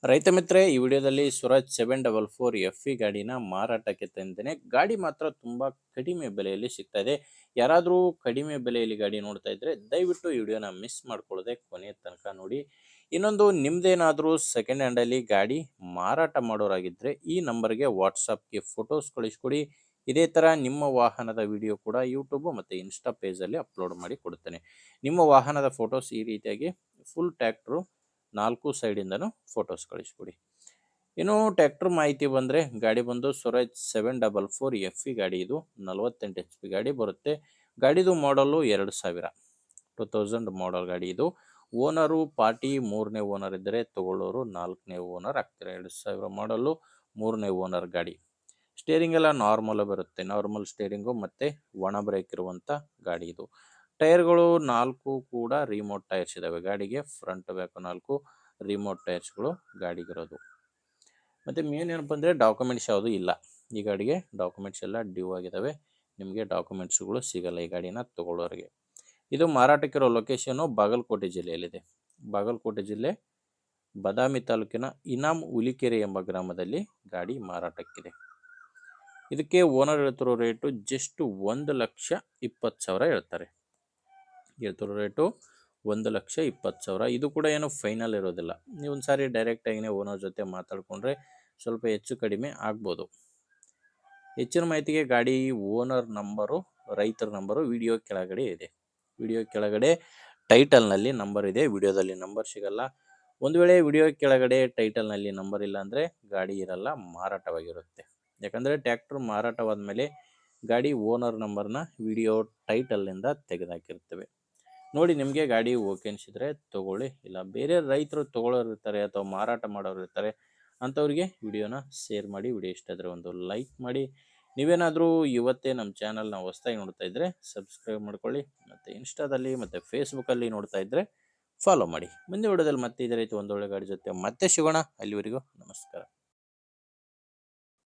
ರೈತ ಮಿತ್ರರೇ, ಈ ವಿಡಿಯೋದಲ್ಲಿ ಸ್ವರಾಜ್ 744 ಎಫ್ ಗಾಡಿನ ಮಾರಾಟಕ್ಕೆ ತಂದಿದ್ದೇನೆ. ಗಾಡಿ ಮಾತ್ರ ತುಂಬಾ ಕಡಿಮೆ ಬೆಲೆಯಲ್ಲಿ ಸಿಗ್ತಾ ಇದೆ. ಯಾರಾದರೂ ಕಡಿಮೆ ಬೆಲೆಯಲ್ಲಿ ಗಾಡಿ ನೋಡ್ತಾ ಇದ್ರೆ ದಯವಿಟ್ಟು ಈ ವಿಡಿಯೋನ ಮಿಸ್ ಮಾಡ್ಕೊಳ್ಳದೆ ಕೊನೆಯ ತನಕ ನೋಡಿ. ಇನ್ನೊಂದು, ನಿಮ್ದೇನಾದರೂ ಸೆಕೆಂಡ್ ಹ್ಯಾಂಡಲ್ಲಿ ಗಾಡಿ ಮಾರಾಟ ಮಾಡೋರಾಗಿದ್ದರೆ ಈ ನಂಬರ್ಗೆ ವಾಟ್ಸಪ್ಗೆ ಫೋಟೋಸ್ ಕಳಿಸ್ಕೊಡಿ. ಇದೇ ಥರ ನಿಮ್ಮ ವಾಹನದ ವಿಡಿಯೋ ಕೂಡ ಯೂಟ್ಯೂಬ್ ಮತ್ತು ಇನ್ಸ್ಟಾ ಪೇಜಲ್ಲಿ ಅಪ್ಲೋಡ್ ಮಾಡಿ ಕೊಡುತ್ತೇನೆ. ನಿಮ್ಮ ವಾಹನದ ಫೋಟೋಸ್ ಈ ರೀತಿಯಾಗಿ ಫುಲ್ ಟ್ಯಾಕ್ಟ್ರು 4 ಸೈಡಿಂದನೂ ಫೋಟೋಸ್ ಕಳಿಸ್ಕೊಡಿ. ಇನ್ನು ಟ್ಯಾಕ್ಟರ್ ಮಾಹಿತಿ ಬಂದರೆ, ಗಾಡಿ ಬಂದು ಸ್ವರಾಜ್ 744 ಎಫ್ ಗಾಡಿ. ಇದು 48 HP ಗಾಡಿ ಬರುತ್ತೆ. ಗಾಡಿದು ಮಾಡಲು 2000 ಮಾಡಲ್ ಗಾಡಿ. ಇದು ಓನರು ಪಾರ್ಟಿ 3ನೇ ಓನರ್ ಇದ್ದರೆ, ತಗೊಳ್ಳೋರು 4ನೇ ಓನರ್ ಆಗ್ತಾರೆ. 2000 ಮಾಡಲು 3ನೇ ಓನರ್ ಗಾಡಿ. ಸ್ಟೇರಿಂಗ್ ಎಲ್ಲ ನಾರ್ಮಲ್ ಬರುತ್ತೆ, ನಾರ್ಮಲ್ ಸ್ಟೇರಿಂಗು ಮತ್ತು ಒಣ ಬ್ರೇಕ್ ಇರುವಂಥ ಗಾಡಿ ಇದು. ಟೈರ್ಗಳು 4 ಕೂಡ ರಿಮೋಟ್ ಟೈರ್ಸ್ ಇದ್ದಾವೆ ಗಾಡಿಗೆ. ಫ್ರಂಟ್ ಬ್ಯಾಕ್ 4 ರಿಮೋಟ್ ಟೈರ್ಸ್ಗಳು ಗಾಡಿಗಿರೋದು. ಮತ್ತು ಮೇನ್ ಏನಪ್ಪ ಅಂದರೆ, ಡಾಕ್ಯುಮೆಂಟ್ಸ್ ಯಾವುದೂ ಇಲ್ಲ ಈ ಗಾಡಿಗೆ. ಡಾಕ್ಯುಮೆಂಟ್ಸ್ ಎಲ್ಲ ಡ್ಯೂ ಆಗಿದ್ದಾವೆ. ನಿಮಗೆ ಡಾಕ್ಯುಮೆಂಟ್ಸ್ಗಳು ಸಿಗಲ್ಲ ಈ ಗಾಡಿನ ತಗೊಳ್ಳೋರಿಗೆ. ಇದು ಮಾರಾಟಕ್ಕಿರೋ ಲೊಕೇಶನ್ನು ಬಾಗಲಕೋಟೆ ಜಿಲ್ಲೆಯಲ್ಲಿದೆ. ಬಾಗಲಕೋಟೆ ಜಿಲ್ಲೆ ಬಾದಾಮಿ ತಾಲೂಕಿನ ಇನಾಮ್ ಹುಲಿಕೆರೆ ಎಂಬ ಗ್ರಾಮದಲ್ಲಿ ಗಾಡಿ ಮಾರಾಟಕ್ಕಿದೆ. ಇದಕ್ಕೆ ಓನರ್ ಹೇಳ್ತಿರೋ ರೇಟು ಜಸ್ಟ್ 1,20,000 ಹೇಳ್ತಾರೆ. ಹೇಳ್ತಿರೋ ರೇಟು 1,20,000. ಇದು ಕೂಡ ಏನು ಫೈನಲ್ ಇರೋದಿಲ್ಲ. ನೀವು ಒಂದು ಸಾರಿ ಡೈರೆಕ್ಟಾಗಿಯೇ ಓನರ್ ಜೊತೆ ಮಾತಾಡಿಕೊಂಡ್ರೆ ಸ್ವಲ್ಪ ಹೆಚ್ಚು ಕಡಿಮೆ ಆಗ್ಬೋದು. ಹೆಚ್ಚಿನ ಮಾಹಿತಿಗೆ ಗಾಡಿ ಓನರ್ ನಂಬರು, ರೈತರ ನಂಬರು ವಿಡಿಯೋ ಕೆಳಗಡೆ ಇದೆ. ವಿಡಿಯೋ ಕೆಳಗಡೆ ಟೈಟಲ್ನಲ್ಲಿ ನಂಬರ್ ಇದೆ, ವಿಡಿಯೋದಲ್ಲಿ ನಂಬರ್ ಸಿಗಲ್ಲ. ಒಂದು ವೇಳೆ ವಿಡಿಯೋ ಕೆಳಗಡೆ ಟೈಟಲ್ನಲ್ಲಿ ನಂಬರ್ ಇಲ್ಲ ಅಂದರೆ ಗಾಡಿ ಇರಲ್ಲ, ಮಾರಾಟವಾಗಿರುತ್ತೆ. ಯಾಕಂದರೆ ಟ್ಯಾಕ್ಟ್ರ್ ಮಾರಾಟವಾದ ಮೇಲೆ ಗಾಡಿ ಓನರ್ ನಂಬರ್ನ ವಿಡಿಯೋ ಟೈಟಲ್ನಿಂದ ತೆಗೆದುಹಾಕಿರ್ತೇವೆ. ನೋಡಿ, ನಿಮಗೆ ಗಾಡಿ ಓಕೆ ಅನಿಸಿದರೆ ತೊಗೊಳ್ಳಿ. ಇಲ್ಲ ಬೇರೆ ರೈತರು ತೊಗೊಳ್ಳೋರು ಇರ್ತಾರೆ ಅಥವಾ ಮಾರಾಟ ಮಾಡೋರು ಇರ್ತಾರೆ, ಅಂಥವ್ರಿಗೆ ವಿಡಿಯೋನ ಶೇರ್ ಮಾಡಿ. ವಿಡಿಯೋ ಇಷ್ಟ ಆದರೆ ಒಂದು ಲೈಕ್ ಮಾಡಿ. ನೀವೇನಾದರೂ ಇವತ್ತೇ ನಮ್ಮ ಚಾನಲ್ನ ಹೊಸದಾಗಿ ನೋಡ್ತಾ ಇದ್ದರೆ ಸಬ್ಸ್ಕ್ರೈಬ್ ಮಾಡ್ಕೊಳ್ಳಿ. ಮತ್ತು ಇನ್ಸ್ಟಾದಲ್ಲಿ ಮತ್ತು ಫೇಸ್ಬುಕ್ಕಲ್ಲಿ ನೋಡ್ತಾ ಇದ್ದರೆ ಫಾಲೋ ಮಾಡಿ. ಮುಂದಿನ ವಿಡಿಯೋದಲ್ಲಿ ಮತ್ತೆ ಇದೇ ರೀತಿ ಒಂದೊಳ್ಳೆ ಗಾಡಿ ಜೊತೆ ಮತ್ತೆ ಸಿಗೋಣ. ಅಲ್ಲಿವರೆಗೂ ನಮಸ್ಕಾರ.